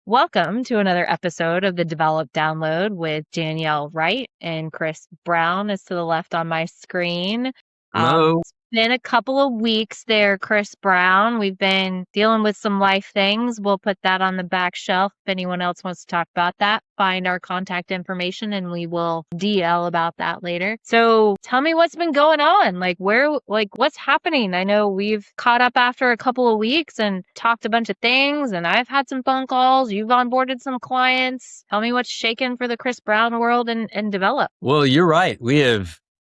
Welcome to another episode of the Develop Download with Danielle Wright and Chris Brown is to the left on my screen. Hello. It's been a couple of weeks there, Chris Brown. We've been dealing with some life things. We'll put that on the back shelf. If anyone else wants to talk about that, find our contact information and we will DL about that later. So tell me what's been going on. What's happening? I know we've caught up after a couple of weeks and talked a bunch of things, and I've had some phone calls. You've onboarded some clients. Tell me what's shaking for the Chris Brown world and Dvelop. Well, you're right.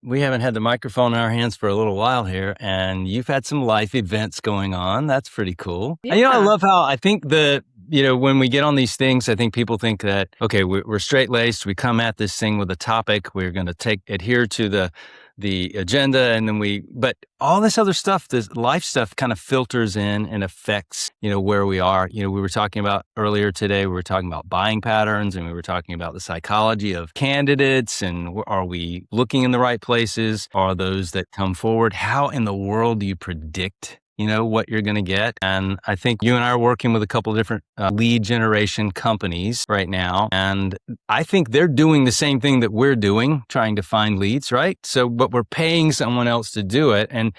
We haven't had the microphone in our hands for a little while here, and you've had some life events going on. That's pretty cool. And, I Yeah. love how I think when we get on these things, I think people think that, okay, we're straight laced. We come at this thing with a topic. We're going to adhere to the agenda. And then but all this other stuff, this life stuff kind of filters in and affects, where we are. We were talking about earlier today, we were talking about buying patterns, and we were talking about the psychology of candidates, and are we looking in the right places? Are those that come forward? How in the world do you predict what you're going to get? And I think you and I are working with a couple of different lead generation companies right now. And I think they're doing the same thing that we're doing, trying to find leads, right? But we're paying someone else to do it. And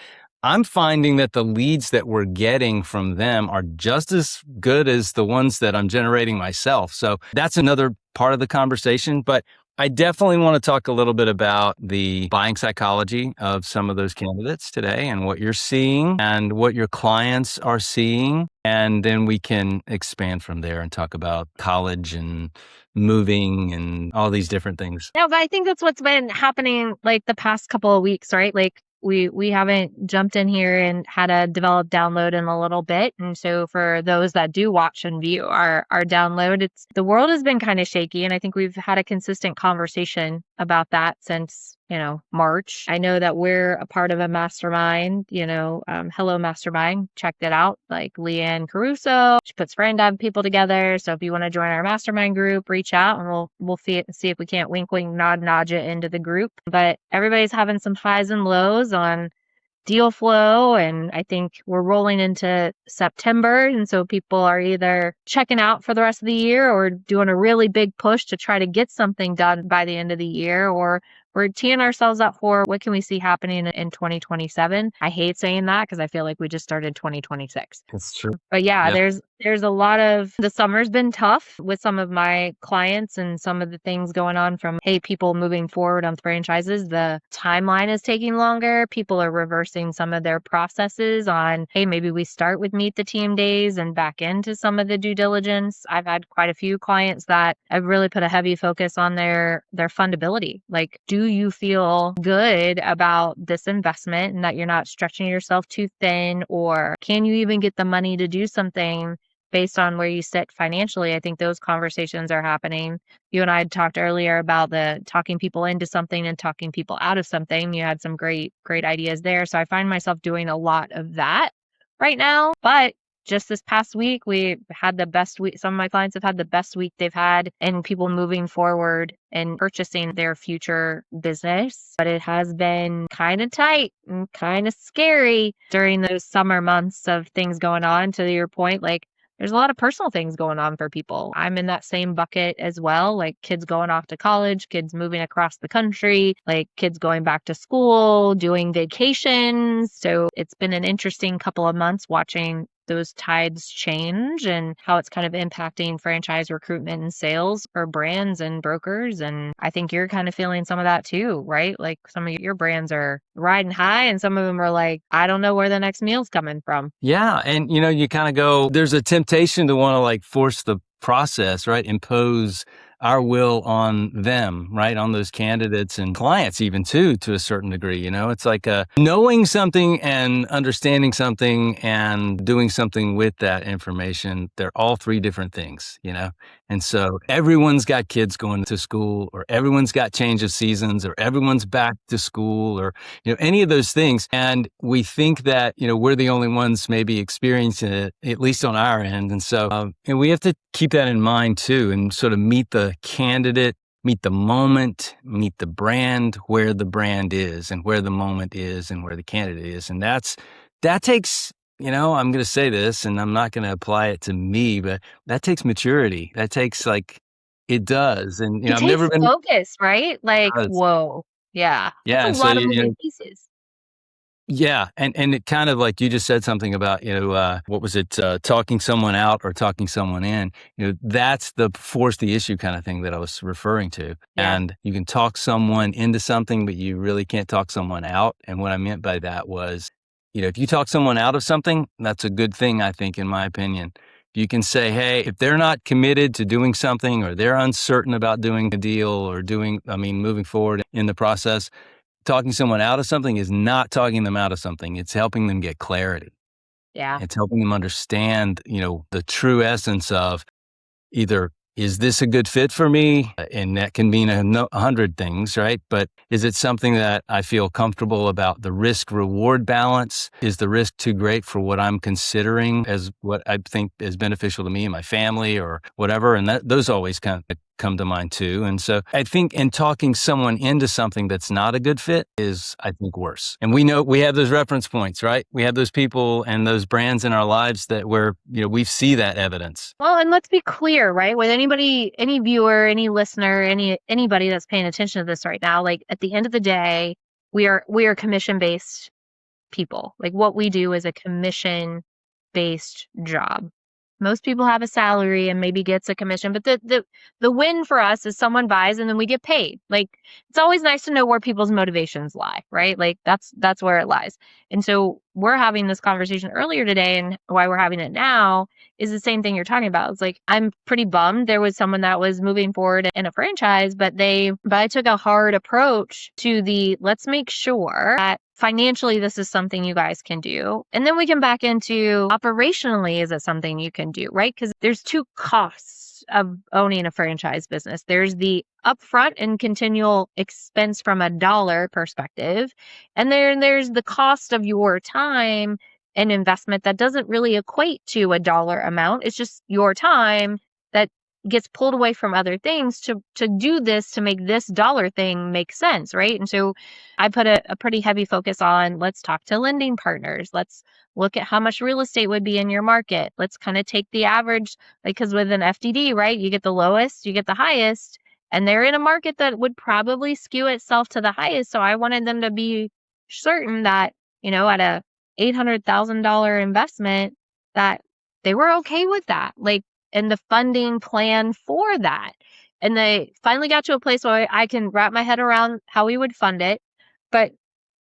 I'm finding that the leads that we're getting from them are just as good as the ones that I'm generating myself. So that's another part of the conversation. But I definitely want to talk a little bit about the buying psychology of some of those candidates today and what you're seeing and what your clients are seeing. And then we can expand from there and talk about college and moving and all these different things. No, but I think that's what's been happening like the past couple of weeks, right? Like we haven't jumped in here and had a Develop download in a little bit. And so for those that do watch and view our download, the world has been kind of shaky. And I think we've had a consistent conversation about that since, March. I know that we're a part of a mastermind, Hello Mastermind, checked it out, like Leanne Caruso. She puts friend people together. So if you want to join our mastermind group, reach out and we'll see if we can't wink, nod it into the group. But everybody's having some highs and lows on deal flow. And I think we're rolling into September. And so people are either checking out for the rest of the year or doing a really big push to try to get something done by the end of the year, or we're teeing ourselves up for what can we see happening in 2027. I hate saying that because I feel like we just started 2026. That's true. But yeah, Yep. there's a lot of, the summer's been tough with some of my clients and some of the things going on from, hey, people moving forward on franchises. The timeline is taking longer. People are reversing some of their processes on, hey, maybe we start with meet the team days and back into some of the due diligence. I've had quite a few clients that I've really put a heavy focus on their fundability. Like, do you feel good about this investment and that you're not stretching yourself too thin, or can you even get the money to do something based on where you sit financially? I think those conversations are happening. You and I had talked earlier about the talking people into something and talking people out of something. You had some great ideas there. So I find myself doing a lot of that right now. But just this past week, we had the best week. Some of my clients have had the best week they've had, and people moving forward and purchasing their future business. But it has been kind of tight and kind of scary during those summer months of things going on. To your point, like, there's a lot of personal things going on for people. I'm in that same bucket as well, like kids going off to college, kids moving across the country, like kids going back to school, doing vacations. So it's been an interesting couple of months watching those tides change and how it's kind of impacting franchise recruitment and sales for brands and brokers. And I think you're kind of feeling some of that too, right? Like some of your brands are riding high and some of them are like, I don't know where the next meal's coming from. Yeah. And, you kind of go, there's a temptation to want to like force the process, right? Impose our will on them, right? On those candidates and clients even too, to a certain degree. It's like knowing something and understanding something and doing something with that information. They're all three different things, And so everyone's got kids going to school, or everyone's got change of seasons, or everyone's back to school, or, any of those things. And we think that, we're the only ones maybe experiencing it, at least on our end. And so, and we have to keep that in mind too, and sort of meet the candidate, meet the moment, meet the brand where the brand is and where the moment is and where the candidate is. And that takes I'm going to say this and I'm not going to apply it to me, but that takes maturity. That takes it does. And, It I've never takes been, focus, right? Like, whoa. Yeah. That's yeah. a And so, lot of moving pieces. yeah. And it kind of like you just said something about, what was it? Talking someone out or talking someone in, that's the force the issue kind of thing that I was referring to. Yeah. And you can talk someone into something, but you really can't talk someone out. And what I meant by that was, if you talk someone out of something, that's a good thing, I think, in my opinion. You can say, hey, if they're not committed to doing something or they're uncertain about doing a deal or moving forward in the process, talking someone out of something is not talking them out of something. It's helping them get clarity. Yeah. It's helping them understand, the true essence of either, is this a good fit for me? And that can mean a hundred things, right? But is it something that I feel comfortable about? The risk reward balance, is the risk too great for what I'm considering as what I think is beneficial to me and my family or whatever? And those always kind of come to mind too. And so I think in talking someone into something that's not a good fit is, I think, worse. And we know we have those reference points, right? We have those people and those brands in our lives that where, we see that evidence. Well, and let's be clear, right? With anybody, any viewer, any listener, anybody that's paying attention to this right now, like at the end of the day, we are commission-based people. Like what we do is a commission-based job. Most people have a salary and maybe gets a commission, but the win for us is someone buys and then we get paid. Like it's always nice to know where people's motivations lie, right? Like that's where it lies. And so we're having this conversation earlier today, and why we're having it now is the same thing you're talking about. It's like I'm pretty bummed there was someone that was moving forward in a franchise, but I took a hard approach to let's make sure that financially this is something you guys can do. And then we can back into operationally, is it something you can do, right? Because there's two costs of owning a franchise business. There's the upfront and continual expense from a dollar perspective. And then there's the cost of your time and investment that doesn't really equate to a dollar amount. It's just your time that gets pulled away from other things to do this, to make this dollar thing make sense, right? And so I put a pretty heavy focus on, let's talk to lending partners. Let's look at how much real estate would be in your market. Let's kind of take the average, like, because with an FDD, right, you get the lowest, you get the highest, and they're in a market that would probably skew itself to the highest. So I wanted them to be certain that, at a $800,000 investment, that they were okay with that. Like, and the funding plan for that. And they finally got to a place where I can wrap my head around how we would fund it. But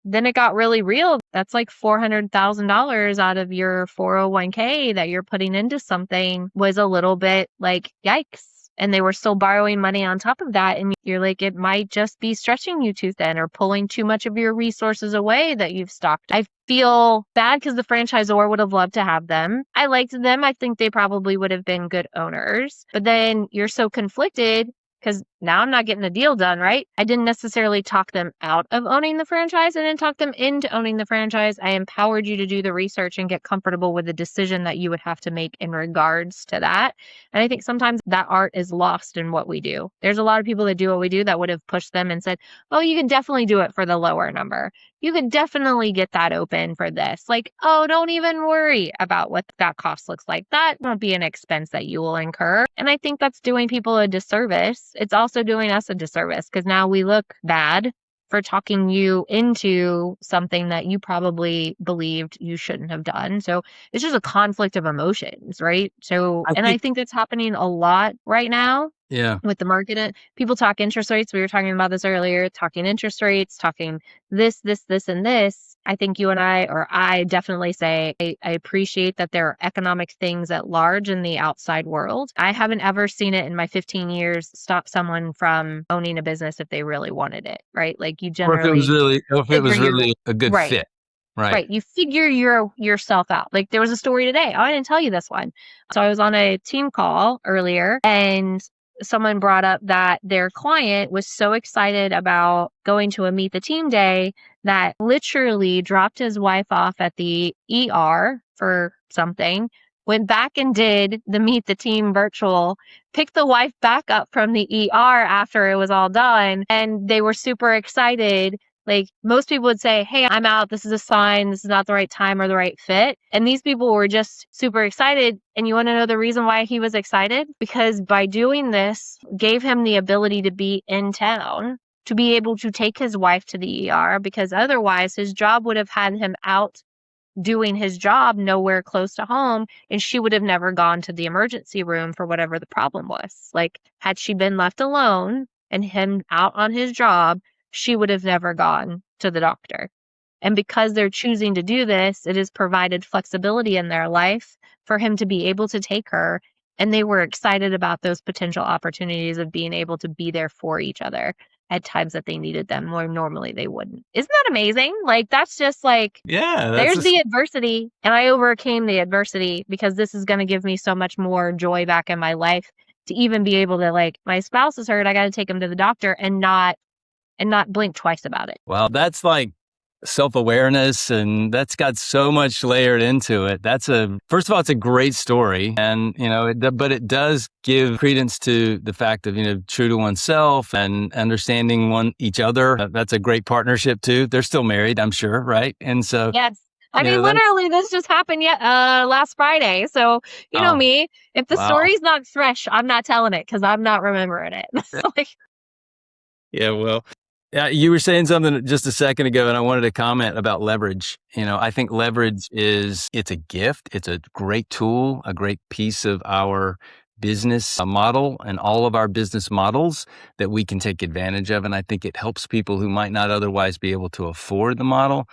then it got really real. That's like $400,000 out of your 401k that you're putting into something, was a little bit like, yikes. And they were still borrowing money on top of that. And you're like, it might just be stretching you too thin or pulling too much of your resources away that you've stocked. I feel bad because the franchisor would have loved to have them. I liked them. I think they probably would have been good owners. But then you're so conflicted because now I'm not getting the deal done, right? I didn't necessarily talk them out of owning the franchise. I didn't talk them into owning the franchise. I empowered you to do the research and get comfortable with the decision that you would have to make in regards to that. And I think sometimes that art is lost in what we do. There's a lot of people that do what we do that would have pushed them and said, oh, you can definitely do it for the lower number. You could definitely get that open for this. Like, oh, don't even worry about what that cost looks like. That won't be an expense that you will incur. And I think that's doing people a disservice. It's also doing us a disservice because now we look bad for talking you into something that you probably believed you shouldn't have done. So it's just a conflict of emotions, right? So, I and I think, think that's happening a lot right now yeah. with the market. People talk interest rates. We were talking about this earlier, talking interest rates, talking this, and this. I think you and I definitely say, I appreciate that there are economic things at large in the outside world. I haven't ever seen it in my 15 years stop someone from owning a business if they really wanted it, right? Like you Or generally if it figure was really a good right. fit. Right. Right. You figure yourself out. Like there was a story today. Oh, I didn't tell you this one. So I was on a team call earlier and someone brought up that their client was so excited about going to a meet the team day that literally dropped his wife off at the ER for something, went back and did the meet the team virtual, picked the wife back up from the ER after it was all done. And they were super excited. Like most people would say, hey, I'm out. This is a sign. This is not the right time or the right fit. And these people were just super excited. And you want to know the reason why he was excited? Because by doing this, gave him the ability to be in town, to be able to take his wife to the ER, because otherwise his job would have had him out doing his job nowhere close to home, and she would have never gone to the emergency room for whatever the problem was. Like, had she been left alone and him out on his job, she would have never gone to the doctor. And because they're choosing to do this, it has provided flexibility in their life for him to be able to take her. And they were excited about those potential opportunities of being able to be there for each other at times that they needed them where normally they wouldn't. Isn't that amazing? Like, that's just like, Yeah, there's the adversity, and I overcame the adversity because this is going to give me so much more joy back in my life to even be able to, like, my spouse is hurt, I got to take him to the doctor and not blink twice about it. Well, that's like self-awareness, and that's got so much layered into it. First of all, it's a great story, and but it does give credence to the fact of true to oneself and understanding each other. That's a great partnership too. They're still married, I'm sure, right? And so yes, I mean, literally, this just happened last Friday. So you know me, if the story's not fresh, I'm not telling it because I'm not remembering it. Like, yeah, well. Yeah, you were saying something just a second ago, and I wanted to comment about leverage. I think leverage it's a gift. It's a great tool, a great piece of our business model and all of our business models that we can take advantage of. And I think it helps people who might not otherwise be able to afford the model.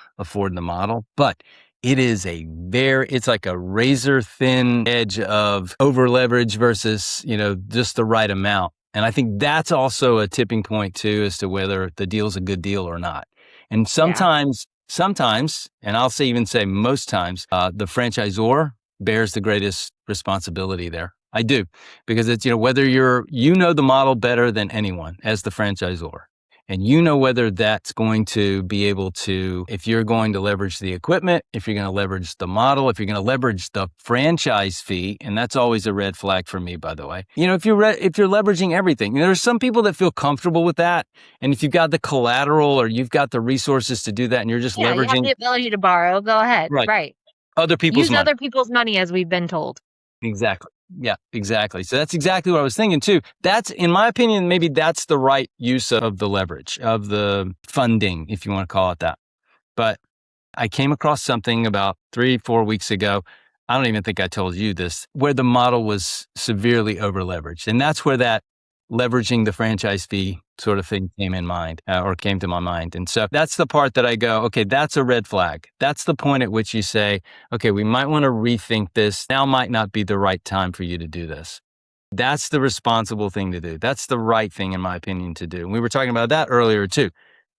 But it is it's like a razor thin edge of over leverage versus, just the right amount. And I think that's also a tipping point too, as to whether the deal's a good deal or not. And sometimes, and I'll even say most times, the franchisor bears the greatest responsibility there. I do, because it's, whether the model better than anyone as the franchisor. And whether that's going to be able to, if you're going to leverage the equipment, if you're going to leverage the model, if you're going to leverage the franchise fee, and that's always a red flag for me, by the way. If you're leveraging everything, there's some people that feel comfortable with that. And if you've got the collateral or you've got the resources to do that, and you're just leveraging, you have the ability to borrow, go ahead. Right. Other people's money. Use other people's money, as we've been told. Exactly. Yeah, exactly. So that's exactly what I was thinking too. That's, in my opinion, maybe that's the right use of the leverage, of the funding, if you want to call it that. But I came across something about 3-4 weeks ago. I don't even think I told you this, where the model was severely over leveraged. And that's where that leveraging the franchise fee sort of thing came to my mind. And so that's the part that I go, okay, that's a red flag. That's the point at which you say, okay, we might want to rethink this. Now might not be the right time for you to do this. That's the responsible thing to do. That's the right thing, in my opinion, to do. And we were talking about that earlier too.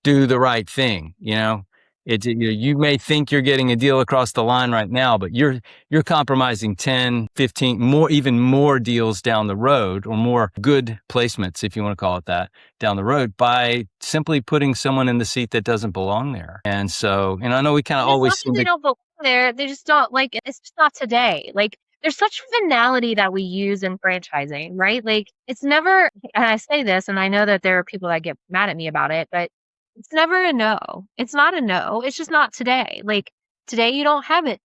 Do the right thing, you may think you're getting a deal across the line right now, but you're compromising 10, 15, even more deals down the road, or more good placements, if you want to call it that, down the road, by simply putting someone in the seat that doesn't belong there. And so, I know we kind of always they don't belong there. They just don't, like, it's just not today. Like, there's such finality that we use in franchising, right? Like, it's never, and I say this, and I know that there are people that get mad at me about it, but it's never a no. It's not a no. It's just not today. Like, today you don't have it.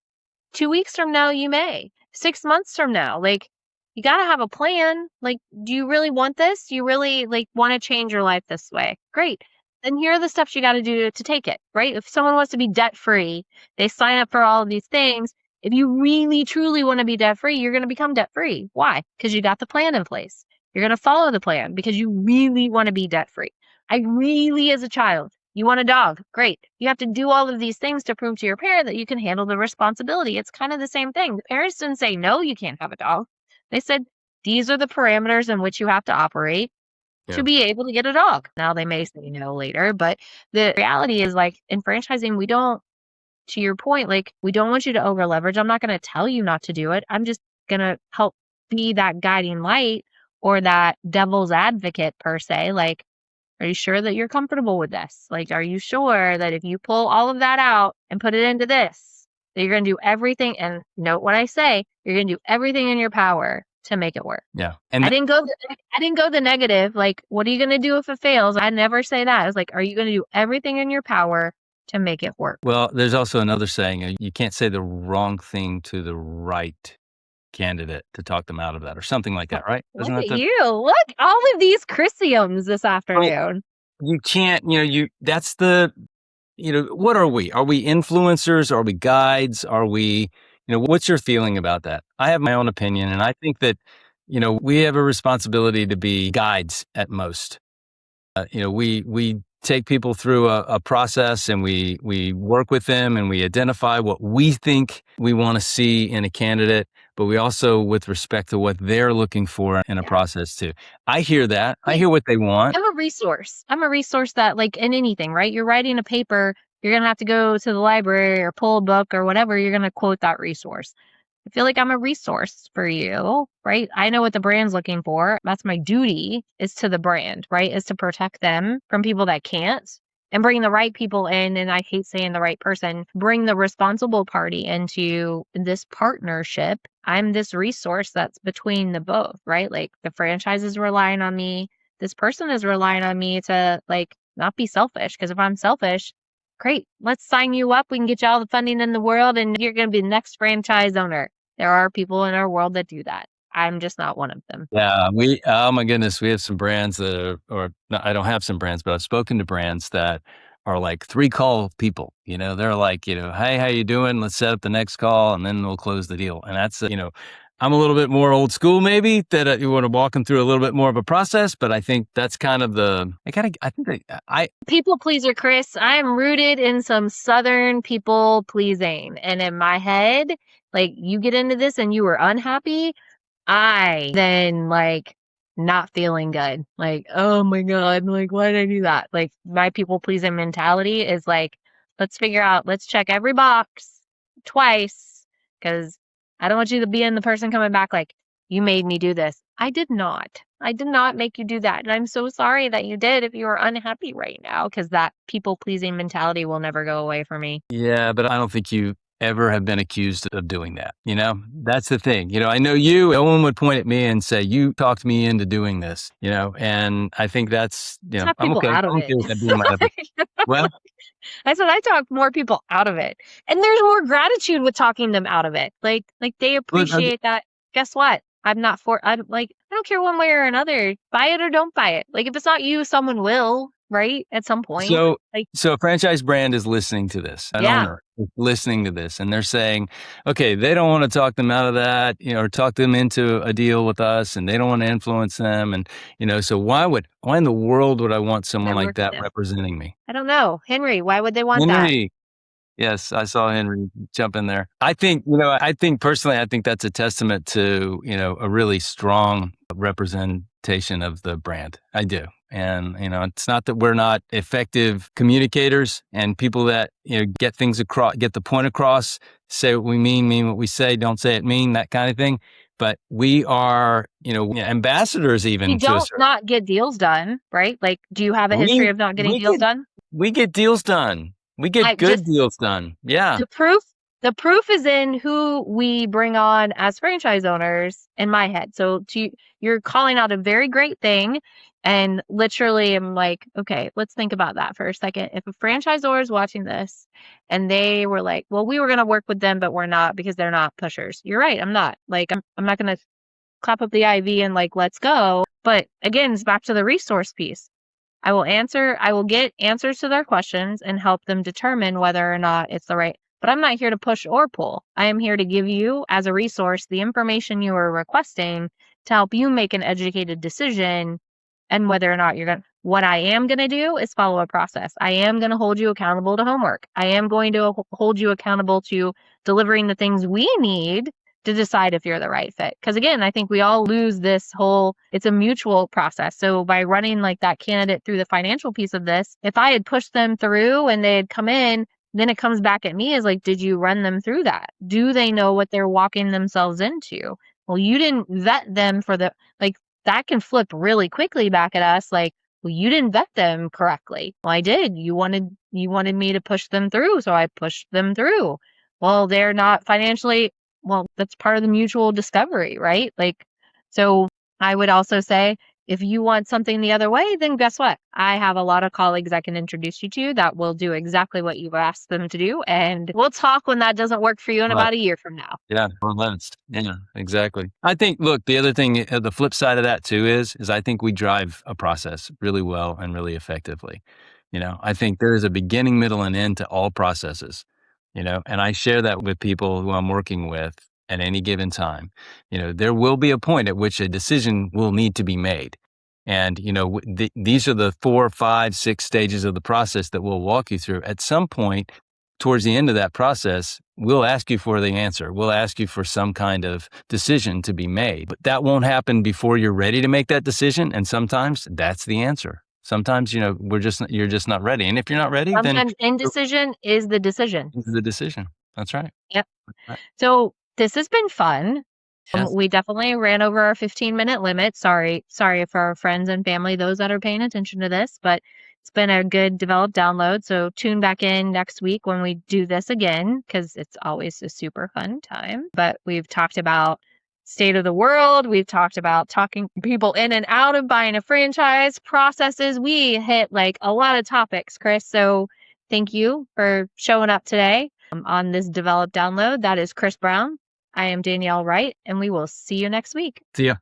2 weeks from now, you may. 6 months from now, like, you got to have a plan. Like, do you really want this? Do you really, like, want to change your life this way? Great. Then here are the steps you got to do to take it, right? If someone wants to be debt free, they sign up for all of these things. If you really, truly want to be debt free, you're going to become debt free. Why? Because you got the plan in place. You're going to follow the plan because you really want to be debt free. As a child, you want a dog. Great. You have to do all of these things to prove to your parent that you can handle the responsibility. It's kind of the same thing. The parents didn't say, no, you can't have a dog. They said, these are the parameters in which you have to operate to be able to get a dog. Now they may say no later, but the reality is, like, in franchising, we don't, to your point, like, we don't want you to over leverage. I'm not going to tell you not to do it. I'm just going to help be that guiding light or that devil's advocate per se. Like, are you sure that you're comfortable with this? Like, are you sure that if you pull all of that out and put it into this, that you're going to do everything? And note what I say, you're going to do everything in your power to make it work. Yeah. And I didn't go the negative. Like, what are you going to do if it fails? I never say that. I was like, are you going to do everything in your power to make it work? well, there's also another saying, you can't say the wrong thing to the right candidate to talk them out of that or something like that, right? Look Isn't that at the you. Look, all of these Chrisioms this well, afternoon. you can't, that's the what are we? Are we influencers? Are we guides? Are we, what's your feeling about that? I have my own opinion, and I think that, we have a responsibility to be guides at most. We take people through a process, and we work with them, and we identify what we think we want to see in a candidate, but we also, with respect to what they're looking for in a process too. I hear that. I hear what they want. I'm a resource. I'm a resource that, like, in anything, right? You're writing a paper, you're going to have to go to the library or pull a book or whatever. You're going to quote that resource. I feel like I'm a resource for you, right? I know what the brand's looking for. That's my duty, is to the brand, right? Is to protect them from people that can't and bring the right people in. And I hate saying the right person, bring the responsible party into this partnership. I'm this resource that's between the both, right? Like, the franchise is relying on me. This person is relying on me to, like, not be selfish. Because if I'm selfish, great, let's sign you up. We can get you all the funding in the world, and you're going to be the next franchise owner. There are people in our world that do that. I'm just not one of them. Yeah, oh my goodness, we have some brands that are, or no, I don't have some brands, but I've spoken to brands that are like 3-call people. They're like, hey, how you doing? Let's set up the next call, and then we'll close the deal. And that's, I'm a little bit more old school, maybe, that you want to walk them through a little bit more of a process. But I think that's kind of People pleaser, Chris. I'm rooted in some Southern people pleasing. And in my head, like, you get into this and you were unhappy, I then, like, not feeling good. Like, oh my God, like, why did I do that? Like, my people pleasing mentality is like, let's check every box twice, because I don't want you to be in the person coming back like, you made me do this. I did not. I did not make you do that. And I'm so sorry that you did if you are unhappy right now, because that people pleasing mentality will never go away for me. yeah, but I don't think you ever have been accused of doing that. That's the thing. I know you, no one would point at me and say, you talked me into doing this, and I think that's, Talk I'm people okay. out of I'm it. okay with that being my opinion. Well, I said I talk more people out of it. And there's more gratitude with talking them out of it. Like they look, appreciate that. Guess what? I'm like, I don't care one way or another. Buy it or don't buy it. Like, if it's not you, someone will, right? At some point. So, Like, so a franchise brand is listening to this, an yeah. owner is listening to this, and they're saying, okay, they don't want to talk them out of that, or talk them into a deal with us, and they don't want to influence them. And, so why in the world would I want someone I like work with that him. representing me? I don't know. Henry, why would they want that? Henry. Yes, I saw Henry jump in there. I think personally, I think that's a testament to, a really strong representation of the brand. I do. And, it's not that we're not effective communicators and people that, get things across, get the point across, say what we mean what we say, don't say it mean, that kind of thing. But we are, ambassadors even You to a don't certain. not get deals done, right? Like, do you have a history of not getting We deals get done? we get deals done. We I get good just deals done. Yeah. the proof is in who we bring on as franchise owners in my head. So you're calling out a very great thing, and literally I'm like, okay, let's think about that for a second. If a franchisor is watching this and they were like, well, we were going to work with them, but we're not, because they're not pushers. You're right. I'm not. Like, I'm not going to clap up the IV and, like, let's go. But again, it's back to the resource piece. I will get answers to their questions and help them determine whether or not it's the right. But I'm not here to push or pull. I am here to give you, as a resource, the information you are requesting to help you make an educated decision, and whether or not you're going to. What I am going to do is follow a process. I am going to hold you accountable to homework. I am going to hold you accountable to delivering the things we need to decide if you're the right fit. Because again, I think we all lose this whole, it's a mutual process. So by running, like, that candidate through the financial piece of this, if I had pushed them through and they had come in, then it comes back at me as like, did you run them through that? Do they know what they're walking themselves into? Well, you didn't vet them for like, that can flip really quickly back at us. Like, well, you didn't vet them correctly. Well, I did. You wanted me to push them through, so I pushed them through. Well, they're not financially, well, that's part of the mutual discovery, right? Like, So I would also say, if you want something the other way, then guess what? I have a lot of colleagues I can introduce you to that will do exactly what you've asked them to do. And we'll talk when that doesn't work for you in Right. about a year from now. Yeah, or less. Yeah, exactly. I think, look, the other thing, the flip side of that too is I think we drive a process really well and really effectively. I think there is a beginning, middle, and end to all processes, and I share that with people who I'm working with at any given time. There will be a point at which a decision will need to be made. And, these are the 4, 5, 6 stages of the process that we'll walk you through. At some point, towards the end of that process, we'll ask you for the answer. We'll ask you for some kind of decision to be made. But that won't happen before you're ready to make that decision. And sometimes that's the answer. Sometimes, you're just not ready. And if you're not ready, then Sometimes indecision is the decision. this is the decision. That's right. Yep. Right. So this has been fun. Yes. We definitely ran over our 15-minute limit. Sorry for our friends and family, those that are paying attention to this, but it's been a good developed download. So tune back in next week when we do this again, because it's always a super fun time. But we've talked about state of the world. We've talked about talking people in and out of buying a franchise, processes. We hit like a lot of topics, Chris. So thank you for showing up today on this Dvelop download. That is Chris Brown. I am Danielle Wright, and we will see you next week. See ya.